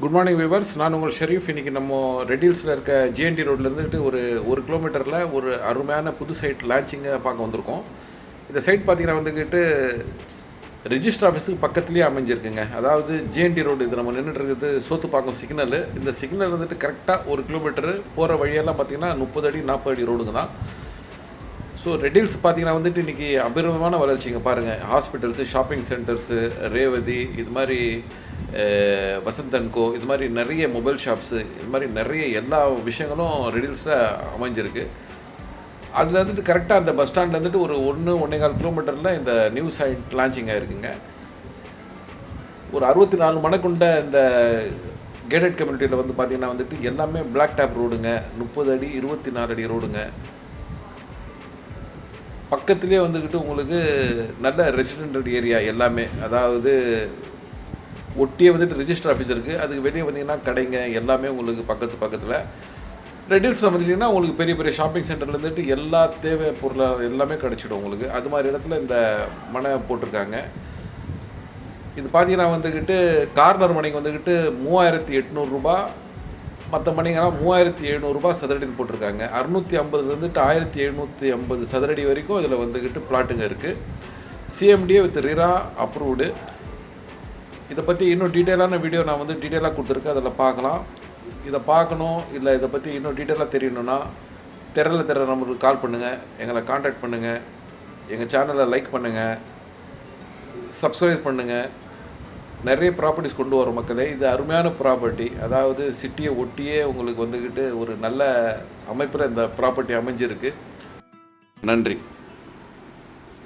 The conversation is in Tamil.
Good morning viewers. நான் உங்கள் ஷெரீஃப். இன்றைக்கி நம்ம ரெட் ஹில்ஸில் இருக்க ஜிஎன்டி ரோட்லேருந்துட்டு ஒரு கிலோமீட்டரில் ஒரு அருமையான புது சைட் லான்ச்சிங்கை பார்க்க வந்திருக்கோம். இந்த சைட் பார்த்திங்கன்னா வந்துக்கிட்டு ரிஜிஸ்டர் ஆஃபீஸுக்கு பக்கத்துலேயே அமைஞ்சிருக்குங்க. அதாவது ஜிஎன்டி ரோடு, இது நம்ம நின்றுட்டு இருக்குது சோத்துப்பாக்கம் சிக்னல். இந்த சிக்னல் வந்துட்டு கரெக்டாக ஒரு கிலோமீட்டரு போகிற வழியெல்லாம் பார்த்திங்கன்னா 30 அடி 40 அடி ரோடுங்க தான். ஸோ ரெட் ஹில்ஸ் பார்த்திங்கன்னா வந்துட்டு இன்றைக்கி அபரிதமான வளர்ச்சிங்க. பாருங்கள், ஹாஸ்பிட்டல்ஸு, ஷாப்பிங் சென்டர்ஸு, ரேவதி, இது மாதிரி வசந்த் அண்ட் கோ, இது மாதிரி நிறைய மொபைல் ஷாப்ஸு, இது மாதிரி நிறைய எல்லா விஷயங்களும் ரெட் ஹில்ஸில் அமைஞ்சிருக்கு. அதில் வந்துட்டு கரெக்டாக அந்த பஸ் ஸ்டாண்டில் வந்துட்டு ஒரு 1-1.25 கிலோமீட்டரில் இந்த நியூ சைட் லான்ச்சிங் ஆகிருக்குங்க. ஒரு 64 மனை கொண்ட இந்த கேட்டட் கம்யூனிட்டியில் வந்து பார்த்திங்கன்னா வந்துட்டு எல்லாமே பிளாக் டாப் ரோடுங்க, 30 அடி 24 அடி ரோடுங்க. பக்கத்துலேயே வந்துக்கிட்டு உங்களுக்கு நல்ல ரெசிடென்டல் ஏரியா எல்லாமே, அதாவது ஒட்டியே வந்துட்டு ரிஜிஸ்டர் ஆஃபீஸ் இருக்குது. அதுக்கு வெளியே வந்தீங்கன்னா கடைங்க எல்லாமே உங்களுக்கு பக்கத்தில். ரெட் ஹில்ஸில் வந்துட்டிங்கன்னா உங்களுக்கு பெரிய பெரிய ஷாப்பிங் சென்டர்லேருந்துட்டு எல்லா தேவை பொருளாக எல்லாமே கிடச்சிடும் உங்களுக்கு. அது மாதிரி இடத்துல இந்த மனை போட்டிருக்காங்க. இது பார்த்தீங்கன்னா வந்துக்கிட்டு கார்னர் மனைக்கு வந்துக்கிட்டு 3800 ரூபா, மற்ற மணிங்கெல்லாம் 3700 ரூபா சதுரடின்னு போட்டிருக்காங்க. 650லேருந்துட்டு 1750 சதுரடி வரைக்கும் இதில் வந்துக்கிட்டு பிளாட்டுங்க இருக்குது. CMDA with RERA approved. இதை பற்றி இன்னும் டீட்டெயிலான வீடியோ நான் வந்து டீட்டெயிலாக கொடுத்துருக்கேன், அதில் பார்க்கலாம். இதை பார்க்கணும், இல்லை இதை பற்றி இன்னும் டீட்டெயிலாக தெரியணுன்னா தெரியல நம்பருக்கு கால் பண்ணுங்கள், எங்களை காண்டாக்ட் பண்ணுங்கள், எங்கள் சேனலை லைக் பண்ணுங்கள், சப்ஸ்கிரைப் பண்ணுங்கள். நிறைய ப்ராப்பர்ட்டிஸ் கொண்டு வர மக்களே. இது அருமையான ப்ராப்பர்ட்டி, அதாவது சிட்டியை ஒட்டியே உங்களுக்கு வந்துக்கிட்டு ஒரு நல்ல அமைப்பில் இந்த ப்ராப்பர்ட்டி அமைஞ்சிருக்கு. நன்றி.